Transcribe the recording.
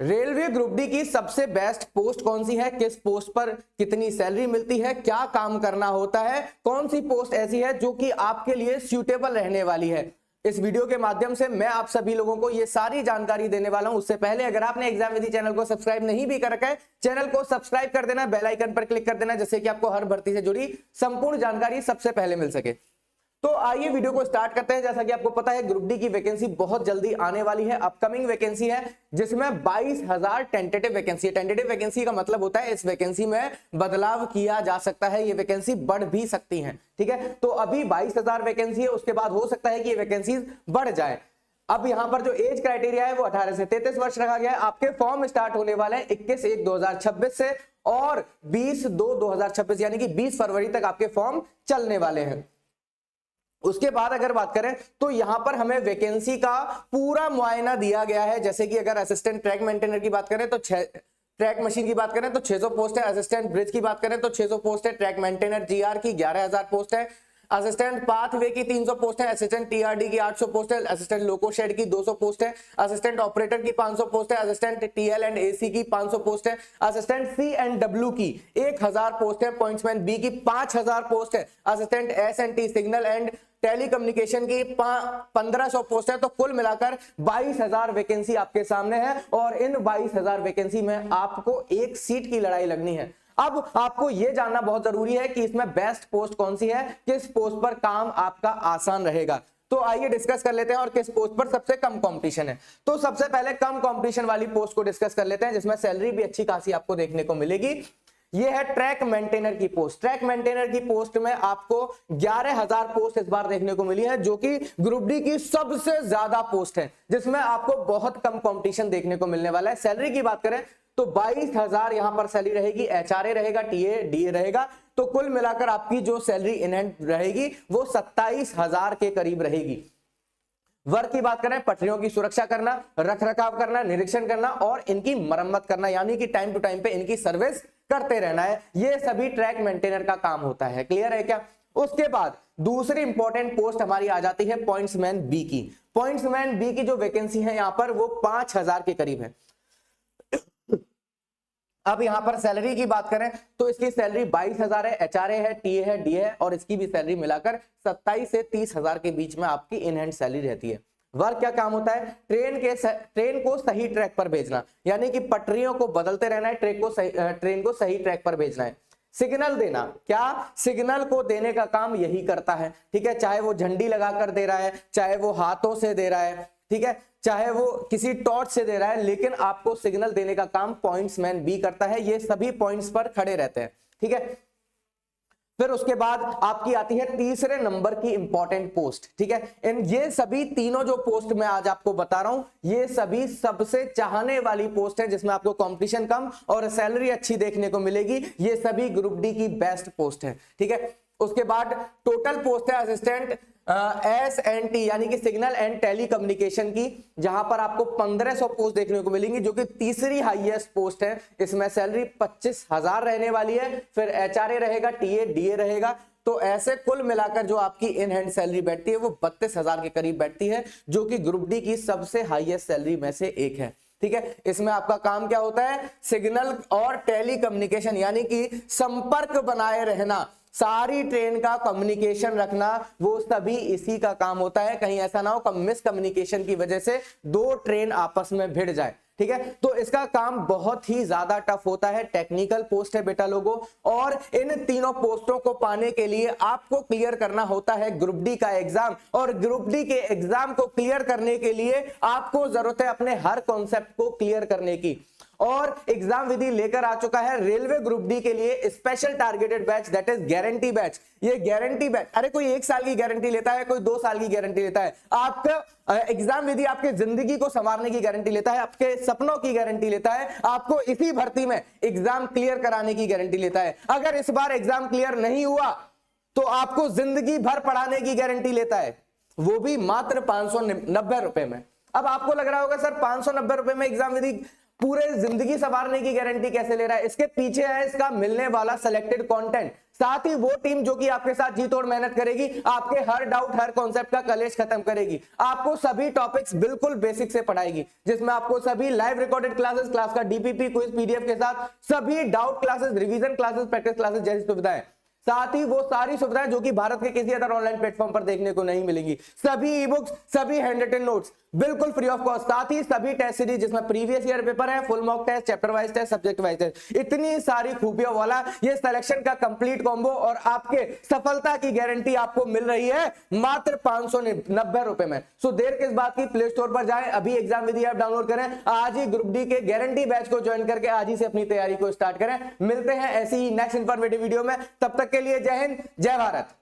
Railway group D की सबसे best post कौन सी है, किस पोस्ट पर कितनी सैलरी मिलती है, क्या काम करना होता है, कौन सी पोस्ट ऐसी है जो कि आपके लिए सूटेबल रहने वाली है। इस वीडियो के माध्यम से मैं आप सभी लोगों को ये सारी जानकारी देने वाला हूं। उससे पहले अगर आपने एग्जाम विधि चैनल को सब्सक्राइब नहीं भी कर रखा है, चैनल को सब्सक्राइब कर देना, बेल आइकन पर क्लिक कर देना, जिससे कि आपको हर भर्ती से जुड़ी संपूर्ण जानकारी सबसे पहले मिल सके। तो आइए वीडियो को स्टार्ट करते हैं। जैसा कि आपको पता है ग्रुप डी की वैकेंसी बहुत जल्दी आने वाली है, अपकमिंग वैकेंसी है, जिसमें 22,000 टेंटेटिव वैकेंसी है। टेंटेटिव वैकेंसी का मतलब होता है इस वैकेंसी में बदलाव किया जा सकता है, ये वैकेंसी बढ़ भी सकती है। ठीक है, तो अभी 22,000 वैकेंसी है, उसके बाद हो सकता है कि ये वैकेंसी बढ़ जाए। अब यहां पर जो एज क्राइटेरिया है वो 18 से 33 वर्ष रखा गया है। आपके फॉर्म स्टार्ट होने वाले हैं 21/1/2026 से और 20/2/2026 यानी कि 20 फरवरी तक आपके फॉर्म चलने वाले हैं। उसके बाद अगर बात करें तो यहां पर हमें वैकेंसी का पूरा मुआयना दिया गया है। जैसे कि अगर असिस्टेंट ट्रैक मेंटेनर की बात करें तो ट्रैक मशीन की बात करें तो 600 पोस्ट है, असिस्टेंट ब्रिज की बात करें तो 600 पोस्ट है, ट्रैक मेंटेनर जीआर की 11,000 पोस्ट है, असिस्टेंट पाथवे की 300 पोस्ट है, असिस्टेंट टीआरडी की 800 पोस्ट है, असिस्टेंट लोको शेड की 200 पोस्ट है, असिस्टेंट ऑपरेटर की 500 पोस्ट है, असिस्टेंट टीएल एंड एसी की 500 पोस्ट है, असिस्टेंट सी एंड डब्ल्यू की 1000 पोस्ट है, पॉइंट्समैन बी की 5000 पोस्ट है, assistant S and T signal and telecommunication की 1500 पोस्ट है। तो कुल मिलाकर 22,000 वैकेंसी आपके सामने है और इन 22,000 वैकेंसी में आपको एक सीट की लड़ाई लगनी है। अब आपको यह जानना बहुत जरूरी है कि इसमें बेस्ट पोस्ट कौन सी है, किस पोस्ट पर काम आपका आसान रहेगा। तो आइए डिस्कस कर लेते हैं और किस पोस्ट पर सबसे कम कंपटीशन है। तो सबसे पहले कम कंपटीशन वाली पोस्ट को डिस्कस कर लेते हैं, जिसमें सैलरी भी अच्छी खासी आपको देखने को मिलेगी। ये है ट्रैक मेंटेनर की पोस्ट। ट्रैक मेंटेनर की पोस्ट में आपको 11,000 पोस्ट इस बार देखने को मिली है, जो कि ग्रुप डी की सबसे ज्यादा पोस्ट है, जिसमें आपको बहुत कम कंपटीशन देखने को मिलने वाला है। सैलरी की बात करें तो 22,000 यहां पर सैलरी रहेगी, एचआरए रहेगा, टीए डीए रहेगा। तो कुल मिलाकर आपकी जो सैलरी इन हैंड रहेगी वो 27,000 के करीब रहेगी। वर्क की बात करें, पटरियों की सुरक्षा करना, रख रखाव करना, निरीक्षण करना और इनकी मरम्मत करना, यानी कि टाइम टू टाइम पे इनकी सर्विस करते रहना है। ये सभी ट्रैक मेंटेनर का काम होता है। क्लियर है क्या? उसके बाद दूसरी इंपॉर्टेंट पोस्ट हमारी आ जाती है पॉइंट्समैन बी की। पॉइंट्समैन बी की जो वैकेंसी है यहां पर वो 5,000 के करीब है। अब यहां पर सैलरी की बात करें तो इसकी सैलरी 22,000 है, एचआरए है, टीए है, डीए है और इसकी भी सैलरी मिलाकर 27 से 30,000 के बीच में आपकी इन हैंड सैलरी रहती है। वर्क क्या काम होता है? ट्रेन को सही ट्रैक पर भेजना, यानी कि पटरियों को बदलते रहना है, ट्रेन को सही ट्रैक पर भेजना है। सिग्नल देना, क्या सिग्नल को देने का काम यही करता है। ठीक है, चाहे वो झंडी लगाकर दे रहा है, चाहे वो हाथों से दे रहा है, ठीक है, चाहे वो किसी टॉर्च से दे रहा है, लेकिन आपको सिग्नल देने का काम पॉइंट्समैन बी करता है। ये सभी पॉइंट्स पर खड़े रहते हैं। ठीक है, फिर उसके बाद आपकी आती है तीसरे नंबर की इंपॉर्टेंट पोस्ट। ठीक है, इन ये सभी तीनों जो पोस्ट मैं आज आपको बता रहा हूं, ये सभी सबसे चाहने वाली पोस्ट है, जिसमें आपको कंपटीशन कम और सैलरी अच्छी देखने को मिलेगी। ये सभी ग्रुप डी की बेस्ट पोस्ट है। ठीक है, उसके बाद टोटल पोस्ट है असिस्टेंट एस एंड टी यानी कि सिग्नल एंड टेलीकम्युनिकेशन की, जहां पर आपको 1500 पोस्ट देखने को मिलेंगी, जो कि तीसरी हाईएस्ट पोस्ट है। इसमें सैलरी 25,000 रहने वाली है। फिर एचआरए रहेगा, टीए डीए रहेगा। तो ऐसे कुल मिलाकर जो आपकी इन हैंड सैलरी बैठती है वो 32,000 के करीब बैठती है, जो कि ग्रुप डी की सबसे हाईएस्ट सैलरी में से एक है। ठीक है, इसमें आपका काम क्या होता है? सिग्नल और टेलीकम्युनिकेशन यानी कि संपर्क बनाए रहना, सारी ट्रेन का कम्युनिकेशन रखना, वो सभी इसी का काम होता है। कहीं ऐसा ना हो कि मिसकम्युनिकेशन की वजह से दो ट्रेन आपस में भिड़ जाए। ठीक है, तो इसका काम बहुत ही ज्यादा टफ होता है, टेक्निकल पोस्ट है बेटा लोगों। और इन तीनों पोस्टों को पाने के लिए आपको क्लियर करना होता है ग्रुप डी का एग्जाम, और ग्रुप डी के एग्जाम को क्लियर करने के लिए आपको जरूरत है अपने हर कॉन्सेप्ट को क्लियर करने की। और एग्जाम विधि लेकर आ चुका है रेलवे ग्रुप डी के लिए special targeted batch, that is guarantee batch. ये गारंटी बैच, अरे कोई 1 साल की गारंटी लेता है, कोई 2 साल की गारंटी लेता है। आपका एग्जाम विधि आपके जिंदगी को संवारने की गारंटी लेता है, आपके सपनों की गारंटी लेता है, आपको इसी भर्ती में एग्जाम क्लियर कराने की गारंटी लेता है। अगर इस बार एग्जाम क्लियर नहीं हुआ तो आपको जिंदगी भर पढ़ाने की गारंटी लेता है, वो भी मात्र 590 रुपए में। अब आपको लग रहा होगा सर 590 रुपए में एग्जाम विधि पूरे जिंदगी संवारने की गारंटी कैसे ले रहा है? इसके पीछे है इसका मिलने वाला सिलेक्टेड कंटेंट, साथ ही वो टीम जो कि आपके साथ जी तोड़ मेहनत करेगी, आपके हर डाउट हर कॉन्सेप्ट का कलेश खत्म करेगी, आपको सभी टॉपिक्स बिल्कुल बेसिक से पढ़ाएगी, जिसमें आपको सभी लाइव रिकॉर्डेड क्लासेस, क्लास का डीपीपी, क्विज, पीडीएफ के साथ सभी doubt classes, revision classes, practice classes जैसी सुविधाएं, साथ ही वो सारी सुविधाएं जो कि भारत के किसी अदर ऑनलाइन प्लेटफॉर्म पर देखने को नहीं मिलेंगी, सभी ई बुक्स, सभी हैंड रिटन नोट्स बिल्कुल फ्री ऑफ कॉस्ट, साथ ही सभी टेस्ट सीरीज जिसमें प्रीवियस ईयर पेपर है, full mock test, chapter wise test, subject wise test, इतनी सारी खूबियों वाला ये सिलेक्शन का कंप्लीट कॉम्बो और आपके सफलता की गारंटी आपको मिल रही है मात्र 590 रुपए में। सो देर किस बात की, प्ले स्टोर पर जाएं, अभी एग्जाम विधि ऐप डाउनलोड करें, आज ही ग्रुप डी के गारंटी बैच को ज्वाइन करके आज ही से अपनी तैयारी को स्टार्ट करें। मिलते हैं ऐसी ही नेक्स्ट इंफॉर्मेटिव वीडियो में, तब तक के लिए जय हिंद, जय भारत।